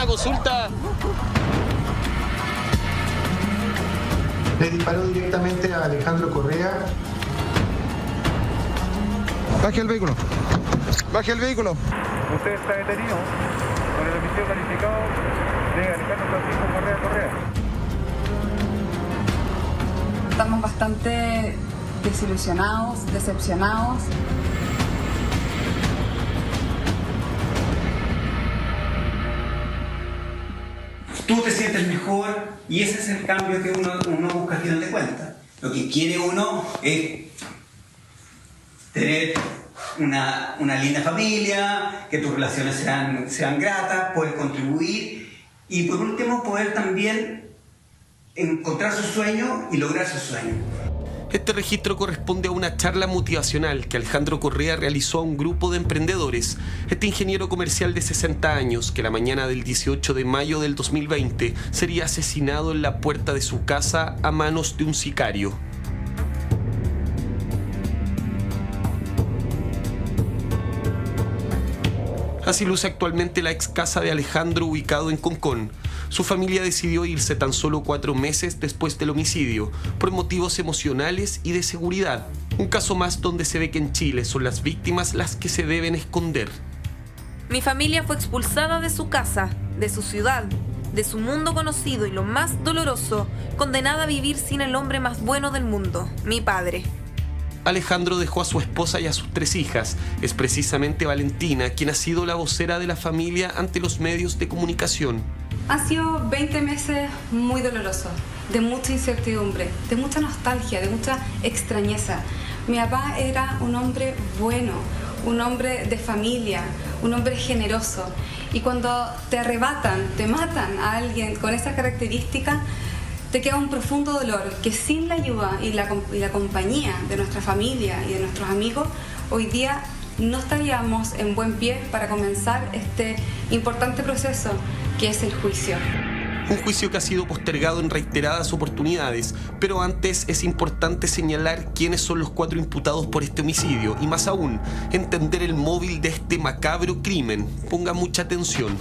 consulta. Le disparó directamente a Alejandro Correa. Baje el vehículo. Baje el vehículo. Usted está detenido con el homicidio calificado de Alejandro Francisco Correa. Estamos bastante desilusionados, decepcionados. Tú te sientes mejor y ese es el cambio que uno busca al final de cuentas. Lo que quiere uno es tener una linda familia, que tus relaciones sean gratas, poder contribuir y por último poder también encontrar su sueño y lograr su sueño. Este registro corresponde a una charla motivacional que Alejandro Correa realizó a un grupo de emprendedores. Este ingeniero comercial de 60 años, que la mañana del 18 de mayo del 2020 sería asesinado en la puerta de su casa a manos de un sicario. Así luce actualmente la ex casa de Alejandro ubicado en Concón. Su familia decidió irse tan solo 4 meses después del homicidio, por motivos emocionales y de seguridad. Un caso más donde se ve que en Chile son las víctimas las que se deben esconder. Mi familia fue expulsada de su casa, de su ciudad, de su mundo conocido y lo más doloroso, condenada a vivir sin el hombre más bueno del mundo, mi padre. Alejandro dejó a su esposa y a sus 3 hijas. Es precisamente Valentina quien ha sido la vocera de la familia ante los medios de comunicación. Han sido 20 meses muy dolorosos, de mucha incertidumbre, de mucha nostalgia, de mucha extrañeza. Mi papá era un hombre bueno, un hombre de familia, un hombre generoso. Y cuando te arrebatan, te matan a alguien con esas características, te queda un profundo dolor que sin la ayuda y la compañía de nuestra familia y de nuestros amigos, hoy día no estaríamos en buen pie para comenzar este importante proceso que es el juicio. Un juicio que ha sido postergado en reiteradas oportunidades, pero antes es importante señalar quiénes son los 4 imputados por este homicidio y más aún, entender el móvil de este macabro crimen. Ponga mucha atención.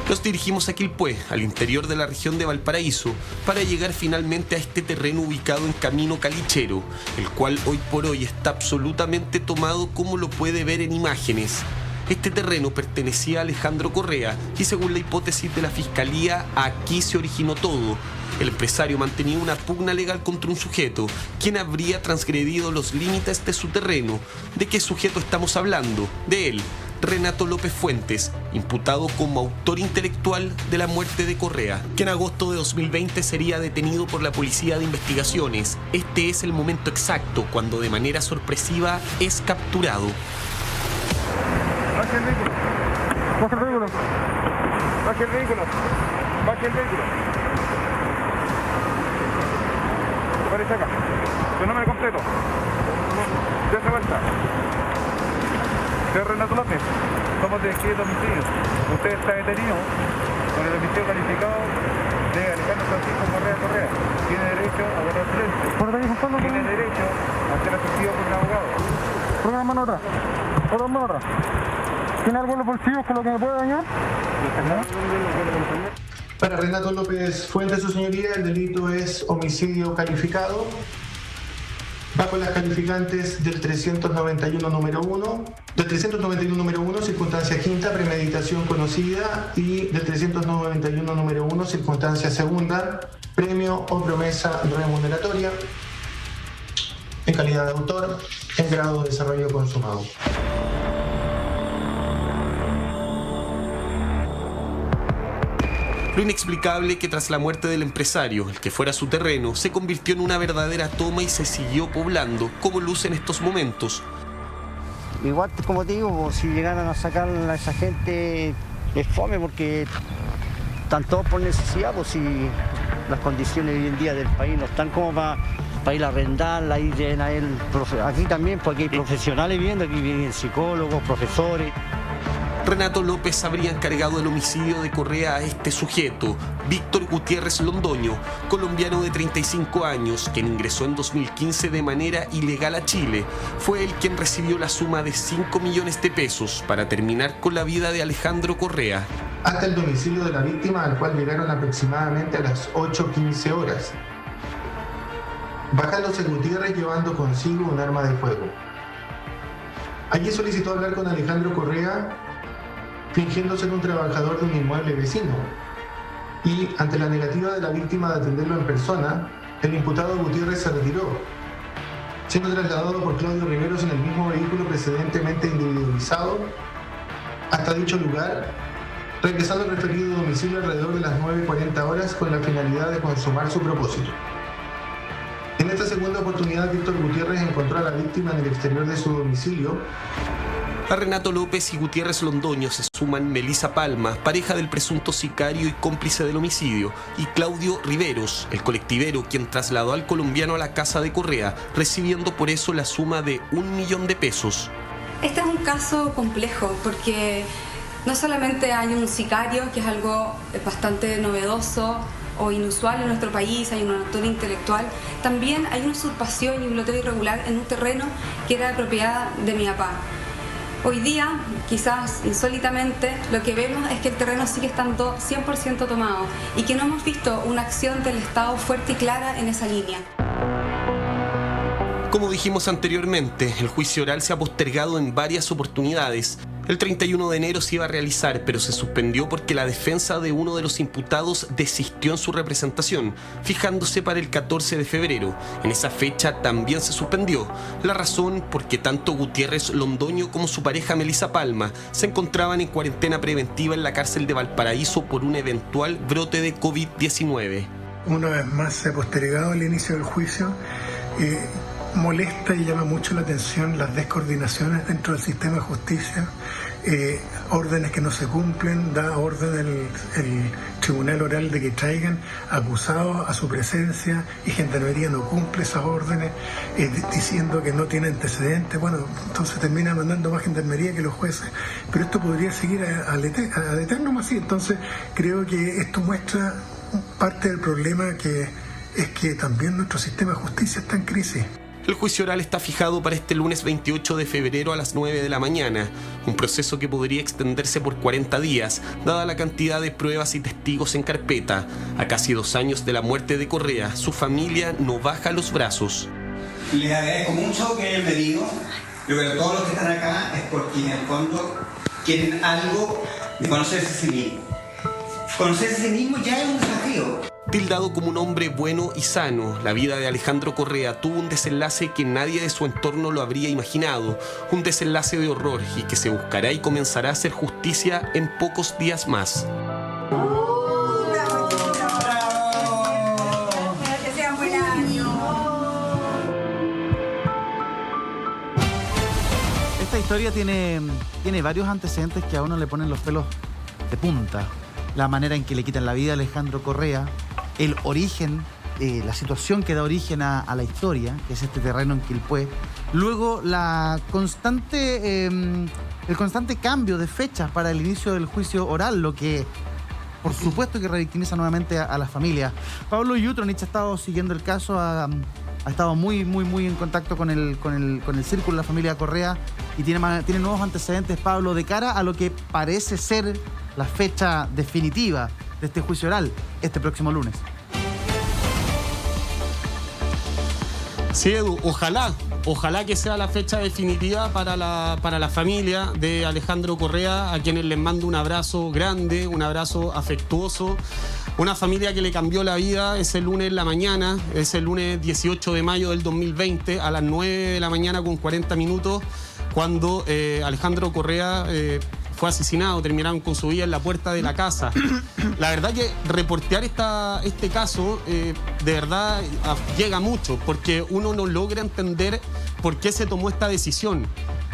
Nos dirigimos a Quilpué, al interior de la región de Valparaíso, para llegar finalmente a este terreno ubicado en Camino Calichero, el cual hoy por hoy está absolutamente tomado como lo puede ver en imágenes. Este terreno pertenecía a Alejandro Correa y según la hipótesis de la Fiscalía, aquí se originó todo. El empresario mantenía una pugna legal contra un sujeto, quien habría transgredido los límites de su terreno. ¿De qué sujeto estamos hablando? De él, Renato López Fuentes, imputado como autor intelectual de la muerte de Correa, que en agosto de 2020 sería detenido por la Policía de Investigaciones. Este es el momento exacto cuando de manera sorpresiva es capturado. Baje el vehículo. Baje el vehículo. Baje el vehículo. Baje el vehículo. Aparece acá. Su nombre completo. Dese vuelta. Soy Renato López. Somos de aquí de domicilio. Usted está detenido con el homicidio calificado de Alejandro Francisco Correa. Tiene derecho a guardar silencio. Tiene derecho a ser asistido por un abogado. Ponga la mano atrás. Ponga la mano atrás. ¿Tiene algo en los bolsillos con lo que me puede dañar? Para Renato López Fuentes, su señoría, el delito es homicidio calificado bajo las calificantes del 391 número 1, circunstancia quinta, premeditación conocida, y del 391 número 1, circunstancia segunda, premio o promesa remuneratoria, en calidad de autor, en grado de desarrollo consumado. Lo inexplicable que tras la muerte del empresario, el que fuera su terreno, se convirtió en una verdadera toma y se siguió poblando, como luce en estos momentos. Igual, como te digo, si llegaran a sacar a esa gente, es fome porque están todos por necesidad, pues si las condiciones hoy en día del país no están como para ir a arrendarla, ahí llegan a él. Aquí también, porque hay profesionales viviendo, aquí vienen psicólogos, profesores. Renato López habría encargado el homicidio de Correa a este sujeto, Víctor Gutiérrez Londoño, colombiano de 35 años, quien ingresó en 2015 de manera ilegal a Chile. Fue él quien recibió la suma de 5 millones de pesos para terminar con la vida de Alejandro Correa. Hasta el domicilio de la víctima, al cual llegaron aproximadamente a las 8:15 horas. Bajándose Gutiérrez llevando consigo un arma de fuego. Allí solicitó hablar con Alejandro Correa, fingiendo ser un trabajador de un inmueble vecino. Y ante la negativa de la víctima de atenderlo en persona, el imputado Gutiérrez se retiró, siendo trasladado por Claudio Riveros en el mismo vehículo precedentemente individualizado hasta dicho lugar, regresando al referido domicilio alrededor de las 9:40 horas con la finalidad de consumar su propósito. En esta segunda oportunidad, Víctor Gutiérrez encontró a la víctima en el exterior de su domicilio. A Renato López y Gutiérrez Londoño se suman Melissa Palma, pareja del presunto sicario y cómplice del homicidio, y Claudio Riveros, el colectivero, quien trasladó al colombiano a la casa de Correa, recibiendo por eso la suma de 1 millón de pesos. Este es un caso complejo porque no solamente hay un sicario, que es algo bastante novedoso o inusual en nuestro país, hay un autor intelectual, también hay una usurpación y un loteo irregular en un terreno que era de propiedad de mi papá. Hoy día, quizás insólitamente, lo que vemos es que el terreno sigue estando 100% tomado y que no hemos visto una acción del Estado fuerte y clara en esa línea. Como dijimos anteriormente, el juicio oral se ha postergado en varias oportunidades. El 31 de enero se iba a realizar, pero se suspendió porque la defensa de uno de los imputados desistió en su representación, fijándose para el 14 de febrero. En esa fecha también se suspendió. La razón, porque tanto Gutiérrez Londoño como su pareja Melissa Palma se encontraban en cuarentena preventiva en la cárcel de Valparaíso por un eventual brote de COVID-19. Una vez más se ha postergado el inicio del juicio. Molesta y llama mucho la atención las descoordinaciones dentro del sistema de justicia, órdenes que no se cumplen, da orden el tribunal oral de que traigan acusados a su presencia y Gendarmería no cumple esas órdenes, diciendo que no tiene antecedentes. Bueno, entonces termina mandando más Gendarmería que los jueces, pero esto podría seguir al eterno así. Entonces creo que esto muestra parte del problema, que es que también nuestro sistema de justicia está en crisis. El juicio oral está fijado para este lunes 28 de febrero a las 9 de la mañana, un proceso que podría extenderse por 40 días, dada la cantidad de pruebas y testigos en carpeta. A casi 2 años de la muerte de Correa, su familia no baja los brazos. Les agradezco mucho que hayan venido. Yo creo que todos los que están acá es porque en el fondo quieren algo de conocerse a sí mismo. Conocerse a sí mismo ya es un desafío. Tildado como un hombre bueno y sano, la vida de Alejandro Correa tuvo un desenlace que nadie de su entorno lo habría imaginado, un desenlace de horror y que se buscará y comenzará a hacer justicia en pocos días más. Esta historia tiene varios antecedentes que a uno le ponen los pelos de punta. La manera en que le quitan la vida a Alejandro Correa, el origen, la situación que da origen a la historia, que es este terreno en Quilpué. Luego el constante cambio de fechas para el inicio del juicio oral, lo que por supuesto que revictimiza nuevamente a la familia. Pablo Yutronich ha estado siguiendo el caso, ha estado muy en contacto con el círculo de la familia Correa y tiene nuevos antecedentes, Pablo, de cara a lo que parece ser la fecha definitiva de este juicio oral, este próximo lunes. Sí, Edu, ojalá que sea la fecha definitiva para la familia de Alejandro Correa, a quienes les mando un abrazo grande, un abrazo afectuoso. Una familia que le cambió la vida ese lunes en la mañana, ese lunes 18 de mayo del 2020, a las 9 de la mañana con 40 minutos, cuando Alejandro Correa fue asesinado, terminaron con su vida en la puerta de la casa. La verdad que reportear este caso de verdad llega mucho, porque uno no logra entender por qué se tomó esta decisión.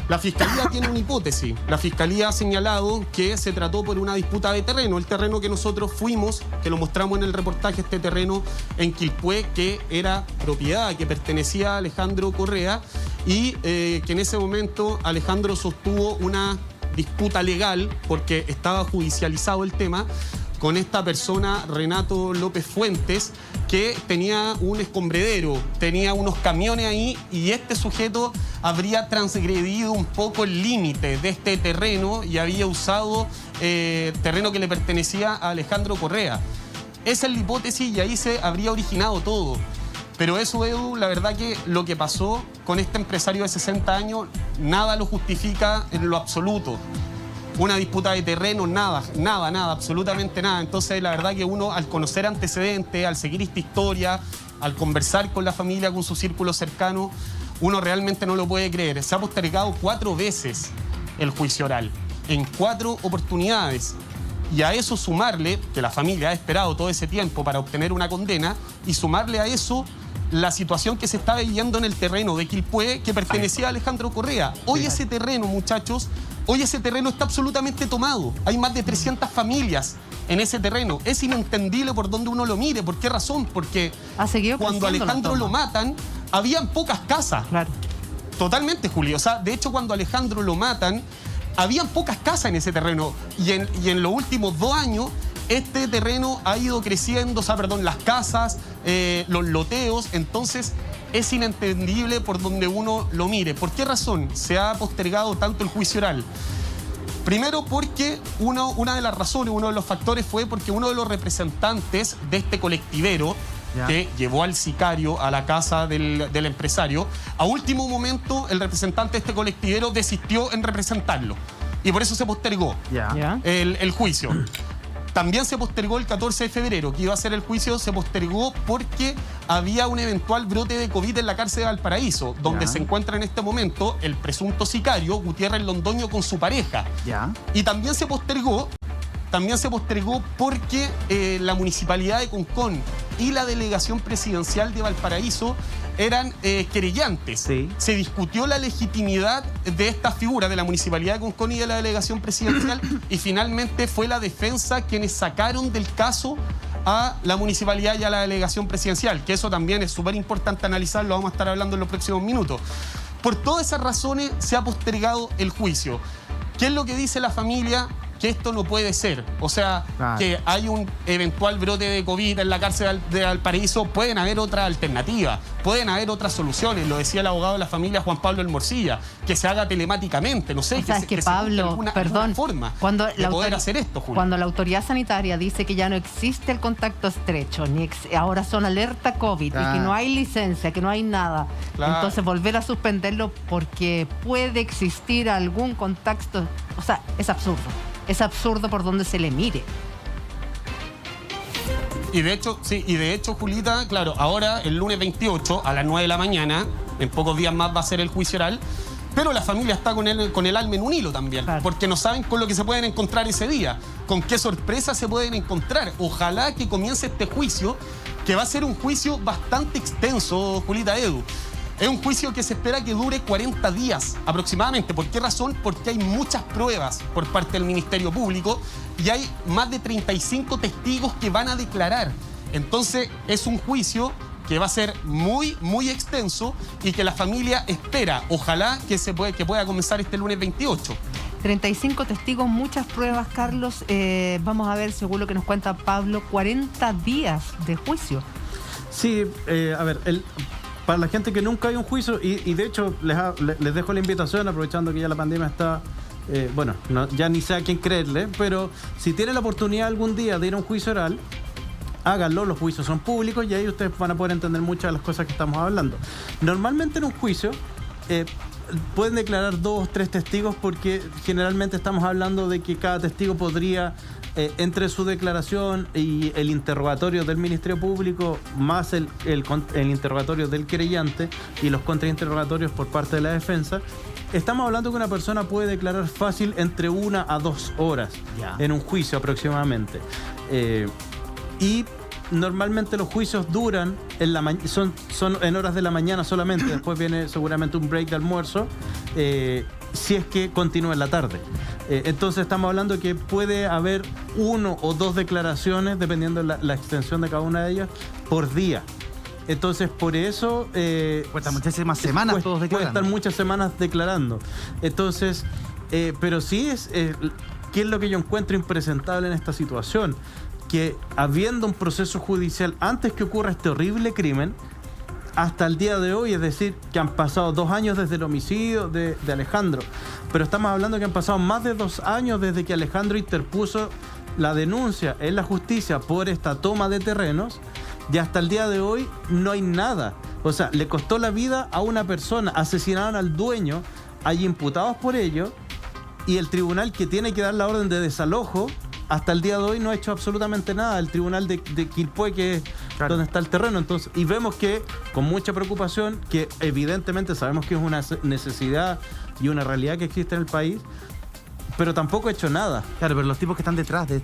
La Fiscalía tiene una hipótesis. La Fiscalía ha señalado que se trató por una disputa de terreno. El terreno que nosotros fuimos, que lo mostramos en el reportaje, este terreno en Quilpué, que era propiedad, que pertenecía a Alejandro Correa, y que en ese momento Alejandro sostuvo una disputa legal, porque estaba judicializado el tema, con esta persona, Renato López Fuentes, que tenía un escombredero, tenía unos camiones ahí, y este sujeto habría transgredido un poco el límite de este terreno y había usado terreno que le pertenecía a Alejandro Correa. Esa es la hipótesis y ahí se habría originado todo. Pero eso, Edu, la verdad que lo que pasó con este empresario de 60 años, nada lo justifica en lo absoluto. Una disputa de terreno, nada, absolutamente nada. Entonces, la verdad que uno, al conocer antecedentes, al seguir esta historia, al conversar con la familia, con su círculo cercano, uno realmente no lo puede creer. Se ha postergado 4 veces el juicio oral, en 4 oportunidades. Y a eso sumarle, que la familia ha esperado todo ese tiempo para obtener una condena, y sumarle a eso la situación que se está viviendo en el terreno de Quilpué, que pertenecía a Alejandro Correa. Hoy ese terreno, muchachos, hoy ese terreno está absolutamente tomado. Hay más de 300 familias en ese terreno. Es inentendible por donde uno lo mire. ¿Por qué razón? Porque cuando Alejandro lo matan, habían pocas casas. Claro. Totalmente, Julio. O sea, de hecho, cuando Alejandro lo matan, habían pocas casas en ese terreno. Y en los últimos 2 años, este terreno ha ido creciendo, o sea, perdón, las casas, los loteos. Entonces, es inentendible por donde uno lo mire. ¿Por qué razón se ha postergado tanto el juicio oral? Primero porque una de las razones, uno de los factores fue porque uno de los representantes de este colectivero, que llevó al sicario a la casa del empresario, a último momento el representante de este colectivero desistió en representarlo. Y por eso se postergó el juicio. También se postergó el 14 de febrero, que iba a ser el juicio, se postergó porque había un eventual brote de COVID en la cárcel de Valparaíso, donde se encuentra en este momento el presunto sicario Gutiérrez Londoño con su pareja. Y también se postergó porque la Municipalidad de Concón y la Delegación Presidencial de Valparaíso eran querellantes. Se discutió la legitimidad de estas figuras de la Municipalidad de Concón y de la Delegación Presidencial y finalmente fue la defensa quienes sacaron del caso a la Municipalidad y a la Delegación Presidencial, que eso también es súper importante analizar, lo vamos a estar hablando en los próximos minutos. Por todas esas razones se ha postergado el juicio. ¿Qué es lo que dice la familia? Que esto no puede ser. O sea, que hay un eventual brote de COVID en la cárcel de Valparaíso, pueden haber otras alternativas, pueden haber otras soluciones. Lo decía el abogado de la familia, Juan Pablo El Morcilla, que se haga telemáticamente, no sé, que Pablo, alguna forma cuando de poder hacer esto, Julio. Cuando la autoridad sanitaria dice que ya no existe el contacto estrecho, ahora son alerta COVID y que no hay licencia, que no hay nada, entonces volver a suspenderlo porque puede existir algún contacto, o sea, es absurdo. Es absurdo por donde se le mire. Y de hecho, Julita, claro, ahora el lunes 28 a las 9 de la mañana, en pocos días más va a ser el juicio oral, pero la familia está con el alma en un hilo también, porque no saben con lo que se pueden encontrar ese día, con qué sorpresas se pueden encontrar. Ojalá que comience este juicio, que va a ser un juicio bastante extenso, Julita, Edu. Es un juicio que se espera que dure 40 días aproximadamente. ¿Por qué razón? Porque hay muchas pruebas por parte del Ministerio Público y hay más de 35 testigos que van a declarar. Entonces, es un juicio que va a ser muy, muy extenso y que la familia espera, ojalá que pueda comenzar este lunes 28. 35 testigos, muchas pruebas, Carlos. Vamos a ver, según lo que nos cuenta Pablo, 40 días de juicio. Sí, a ver, para la gente que nunca hay un juicio, y de hecho les dejo la invitación, aprovechando que ya la pandemia está, ya ni sé a quién creerle, pero si tienen la oportunidad algún día de ir a un juicio oral, háganlo, los juicios son públicos y ahí ustedes van a poder entender muchas de las cosas que estamos hablando. Normalmente en un juicio pueden declarar 2 o 3 testigos porque generalmente estamos hablando de que cada testigo podría, entre su declaración y el interrogatorio del Ministerio Público, más el interrogatorio del querellante y los contrainterrogatorios por parte de la defensa, estamos hablando que una persona puede declarar fácil entre 1 a 2 horas en un juicio aproximadamente. Y normalmente los juicios duran son en horas de la mañana solamente, después viene seguramente un break de almuerzo, si es que continúa en la tarde. Entonces estamos hablando que puede haber 1 o 2 declaraciones, dependiendo de la extensión de cada una de ellas, por día. Entonces, por eso... Cuesta muchísimas semanas todos declarando. Cuestan muchas semanas declarando. Entonces, pero sí ¿qué es lo que yo encuentro impresentable en esta situación? Que habiendo un proceso judicial antes que ocurra este horrible crimen, hasta el día de hoy, es decir, que han pasado 2 años desde el homicidio de Alejandro, pero estamos hablando que han pasado más de 2 años desde que Alejandro interpuso la denuncia en la justicia por esta toma de terrenos, y hasta el día de hoy no hay nada. O sea, le costó la vida a una persona, asesinaron al dueño, hay imputados por ello, y el tribunal que tiene que dar la orden de desalojo hasta el día de hoy no ha hecho absolutamente nada. El tribunal de Quilpué, que es donde está el terreno. Entonces, y vemos que con mucha preocupación, que evidentemente sabemos que es una necesidad y una realidad que existe en el país, pero tampoco ha hecho nada. Claro, pero los tipos que están detrás de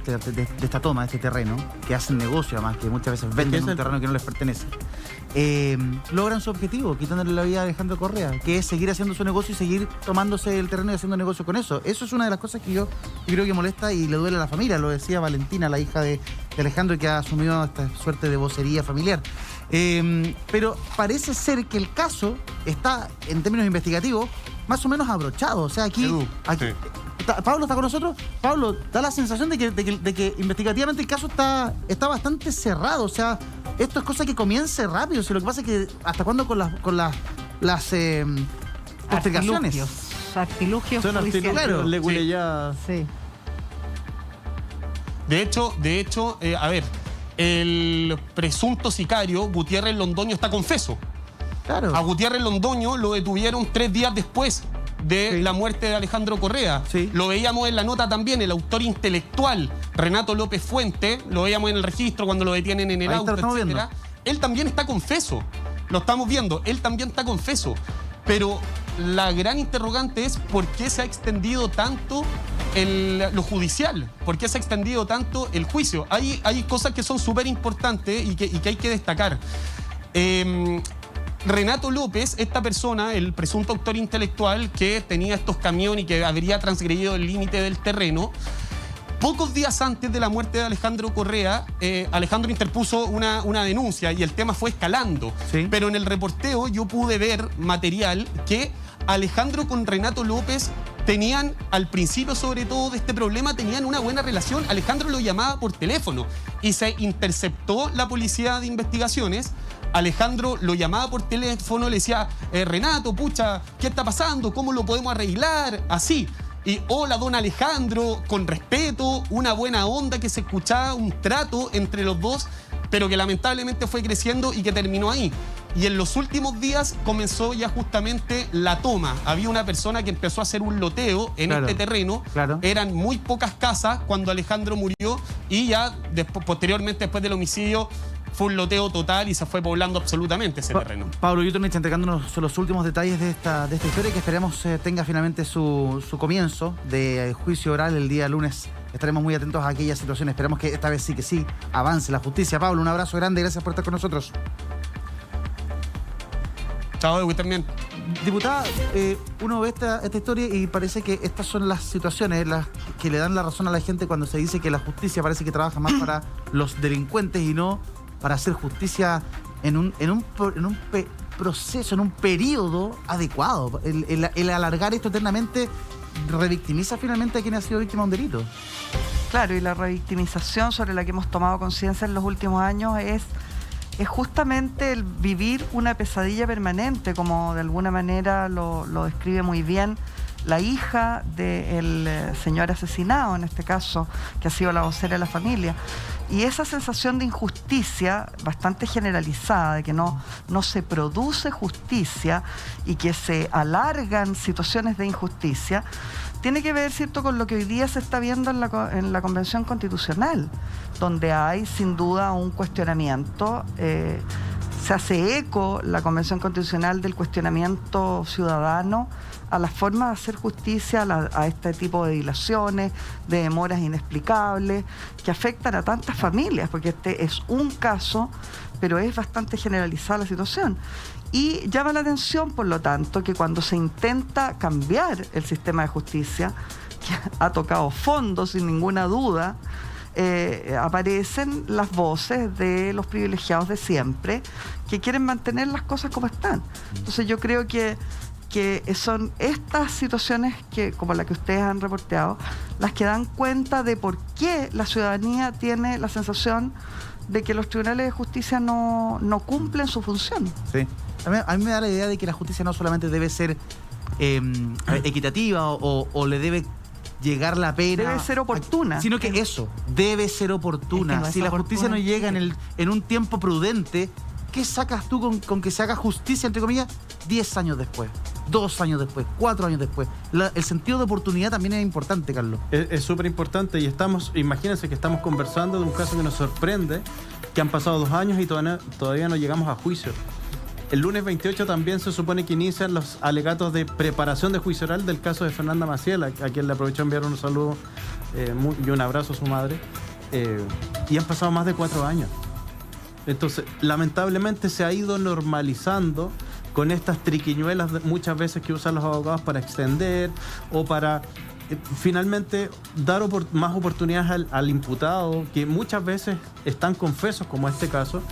esta toma, de este terreno, que hacen negocio además, que muchas veces venden un terreno que no les pertenece, logran su objetivo, quitándole la vida a Alejandro Correa, que es seguir haciendo su negocio y seguir tomándose el terreno y haciendo negocio con eso. Eso es una de las cosas que yo creo que molesta y le duele a la familia. Lo decía Valentina, la hija de Alejandro, que ha asumido esta suerte de vocería familiar. Pero parece ser que el caso está, en términos investigativos, más o menos abrochado. O sea, aquí sí. Pablo está con nosotros. Pablo, da la sensación de que investigativamente el caso está bastante cerrado. O sea, esto es cosa que comience rápido. Si lo que pasa es que hasta cuándo con las postergaciones. Artilugios. Son artilugios, claro. Sí. De hecho, a ver, el presunto sicario, Gutiérrez Londoño, está confeso. Claro. A Gutiérrez Londoño lo detuvieron 3 días después de la muerte de Alejandro Correa. Sí. Lo veíamos en la nota también, el autor intelectual, Renato López Fuente, lo veíamos en el registro cuando lo detienen en el auto, etcétera. Él también está confeso. Lo estamos viendo, él también está confeso. Pero la gran interrogante es ¿por qué se ha extendido tanto lo judicial? ¿Por qué se ha extendido tanto el juicio? Hay cosas que son súper importantes y que hay que destacar. Renato López, esta persona, el presunto autor intelectual que tenía estos camiones y que habría transgredido el límite del terreno, pocos días antes de la muerte de Alejandro Correa, Alejandro interpuso una denuncia y el tema fue escalando. Sí. Pero en el reporteo yo pude ver material que Alejandro con Renato López tenían, al principio sobre todo de este problema, tenían una buena relación. Alejandro lo llamaba por teléfono y se interceptó la policía de investigaciones. Alejandro lo llamaba por teléfono, le decía, Renato, pucha, ¿qué está pasando? ¿Cómo lo podemos arreglar? Así. Y hola, don Alejandro, con respeto, una buena onda, que se escuchaba un trato entre los dos, pero que lamentablemente fue creciendo y que terminó ahí. Y en los últimos días comenzó ya justamente la toma. Había una persona que empezó a hacer un loteo en este terreno. Claro. Eran muy pocas casas cuando Alejandro murió y ya posteriormente, después del homicidio, fue un loteo total y se fue poblando absolutamente ese terreno. Pablo Yutonich entregándonos los últimos detalles de esta historia, que esperemos tenga finalmente su comienzo de juicio oral el día lunes. Estaremos muy atentos a aquellas situaciones. Esperemos que esta vez sí avance la justicia. Pablo, un abrazo grande y gracias por estar con nosotros. Chao, Edu, también. Diputada, uno ve esta historia y parece que estas son las situaciones las que le dan la razón a la gente cuando se dice que la justicia parece que trabaja más para los delincuentes y no para hacer justicia en un proceso, en un periodo adecuado. El alargar esto eternamente revictimiza finalmente a quien ha sido víctima de un delito. Claro, y la revictimización sobre la que hemos tomado conciencia en los últimos años es justamente el vivir una pesadilla permanente, como de alguna manera lo describe muy bien la hija del señor asesinado, en este caso, que ha sido la vocera de la familia. Y esa sensación de injusticia bastante generalizada, de que no se produce justicia y que se alargan situaciones de injusticia, tiene que ver, ¿cierto?, con lo que hoy día se está viendo en la Convención Constitucional, donde hay sin duda un cuestionamiento. Se hace eco la Convención Constitucional del cuestionamiento ciudadano a las formas de hacer justicia, a este tipo de dilaciones, de demoras inexplicables, que afectan a tantas familias, porque este es un caso, pero es bastante generalizada la situación. Y llama la atención, por lo tanto, que cuando se intenta cambiar el sistema de justicia, que ha tocado fondo sin ninguna duda, aparecen las voces de los privilegiados de siempre, que quieren mantener las cosas como están. Entonces yo creo que que son estas situaciones que, como la que ustedes han reporteado, las que dan cuenta de por qué la ciudadanía tiene la sensación de que los tribunales de justicia no cumplen su función. Sí. A mí me da la idea de que la justicia no solamente debe ser equitativa o le debe llegar la pena. Debe ser oportuna. Sino que eso, debe ser oportuna. Es que no es si la justicia no llega en un tiempo prudente, ¿qué sacas tú con que se haga justicia, entre comillas, 10 años después, 2 años después, 4 años después? El sentido de oportunidad también es importante, Carlos. Es súper importante y imagínense que estamos conversando de un caso que nos sorprende, que han pasado 2 años y todavía no llegamos a juicio. El lunes 28 también se supone que inician los alegatos de preparación de juicio oral del caso de Fernanda Maciel, a quien le aprovecho enviar un saludo y un abrazo a su madre. Y han pasado más de 4 años. Entonces, lamentablemente se ha ido normalizando con estas triquiñuelas muchas veces que usan los abogados para extender o para finalmente dar más oportunidades al imputado, que muchas veces están confesos, como este caso.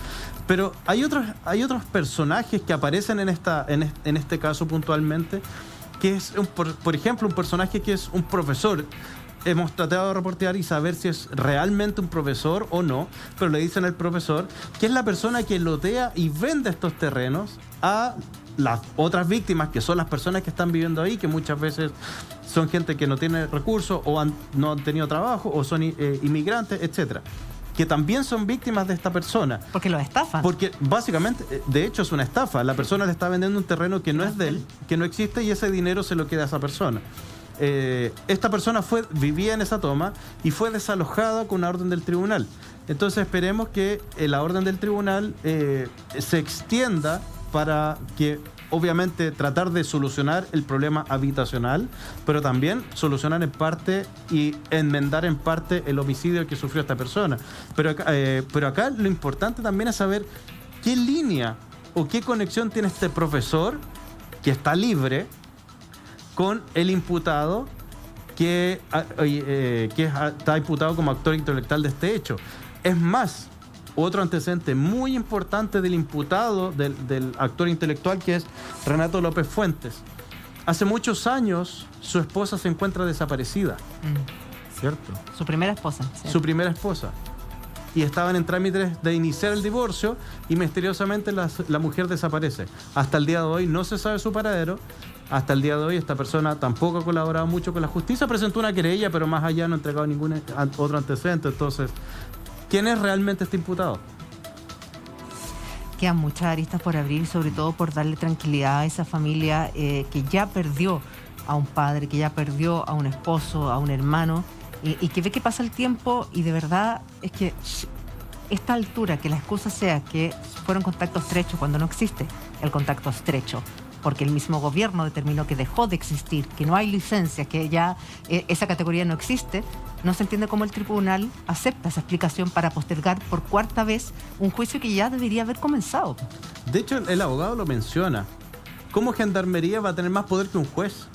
Pero hay otros personajes que aparecen en este caso puntualmente, que es, por ejemplo, un personaje que es un profesor. Hemos tratado de reportear y saber si es realmente un profesor o no, pero le dicen al profesor que es la persona que lotea y vende estos terrenos a las otras víctimas, que son las personas que están viviendo ahí, que muchas veces son gente que no tiene recursos o no han tenido trabajo o son inmigrantes, etcétera, que también son víctimas de esta persona. Porque los estafan. Porque básicamente, de hecho, es una estafa. La persona le está vendiendo un terreno que no es de él, que no existe, y ese dinero se lo queda a esa persona. Esta persona vivía en esa toma y fue desalojada con una orden del tribunal. Entonces esperemos que la orden del tribunal se extienda para que, obviamente, tratar de solucionar el problema habitacional, pero también solucionar en parte y enmendar en parte el homicidio que sufrió esta persona. Pero acá lo importante también es saber qué línea o qué conexión tiene este profesor que está libre con el imputado que está imputado como actor intelectual de este hecho. Es más, otro antecedente muy importante del imputado, del actor intelectual, que es Renato López Fuentes. Hace muchos años su esposa se encuentra desaparecida. ¿Cierto? Su primera esposa. ¿Cierto? Su primera esposa. Y estaban en trámites de iniciar el divorcio y misteriosamente la mujer desaparece. Hasta el día de hoy no se sabe su paradero. Hasta el día de hoy esta persona tampoco ha colaborado mucho con la justicia. Presentó una querella, pero más allá no ha entregado ningún otro antecedente. Entonces, ¿quién es realmente este imputado? Quedan muchas aristas por abrir, sobre todo por darle tranquilidad a esa familia que ya perdió a un padre, que ya perdió a un esposo, a un hermano, y que ve que pasa el tiempo y de verdad es que esta altura, que la excusa sea que fueron contactos estrechos cuando no existe el contacto estrecho, porque el mismo gobierno determinó que dejó de existir, que no hay licencias, que ya esa categoría no existe, no se entiende cómo el tribunal acepta esa explicación para postergar por 4ª vez un juicio que ya debería haber comenzado. De hecho, el abogado lo menciona. ¿Cómo Gendarmería va a tener más poder que un juez?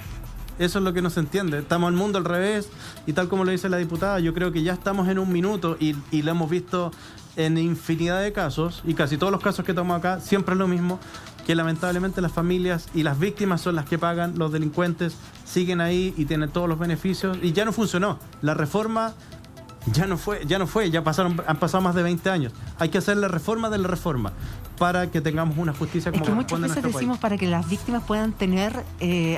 Eso es lo que no se entiende. Estamos en el mundo al revés y tal como lo dice la diputada, yo creo que ya estamos en un minuto y lo hemos visto en infinidad de casos, y casi todos los casos que tomamos acá siempre es lo mismo, que lamentablemente las familias y las víctimas son las que pagan, los delincuentes siguen ahí y tienen todos los beneficios, y ya no funcionó. La reforma ya han pasado más de 20 años. Hay que hacer la reforma de la reforma para que tengamos una justicia como corresponde. Es que muchas veces decimos, para que las víctimas puedan tener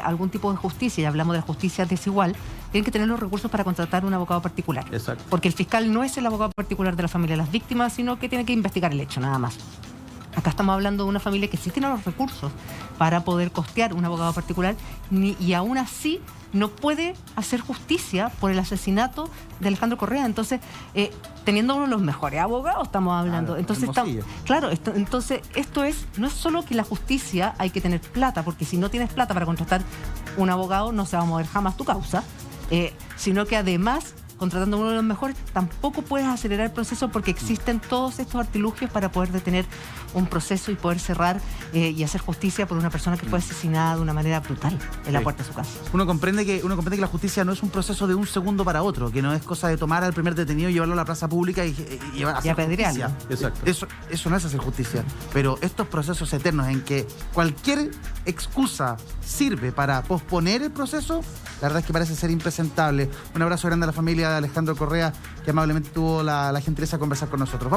algún tipo de justicia, y hablamos de justicia desigual, tienen que tener los recursos para contratar un abogado particular. Exacto. Porque el fiscal no es el abogado particular de la familia de las víctimas, sino que tiene que investigar el hecho, nada más. Acá estamos hablando de una familia que sí tiene los recursos para poder costear un abogado particular, y aún así no puede hacer justicia por el asesinato de Alejandro Correa. Entonces, teniendo uno de los mejores abogados estamos hablando. Entonces, entonces esto no es solo que la justicia hay que tener plata, porque si no tienes plata para contratar un abogado no se va a mover jamás tu causa, sino que además contratando a uno de los mejores, tampoco puedes acelerar el proceso porque existen todos estos artilugios para poder detener un proceso y poder cerrar y hacer justicia por una persona que fue asesinada de una manera brutal en la puerta de su casa. Uno comprende que la justicia no es un proceso de un segundo para otro, que no es cosa de tomar al primer detenido y llevarlo a la plaza pública y hacer apedrearlo. Exacto. Eso no es hacer justicia. Pero estos procesos eternos en que cualquier excusa sirve para posponer el proceso, la verdad es que parece ser impresentable. Un abrazo grande a la familia de Alejandro Correa, que amablemente tuvo la gentileza de conversar con nosotros.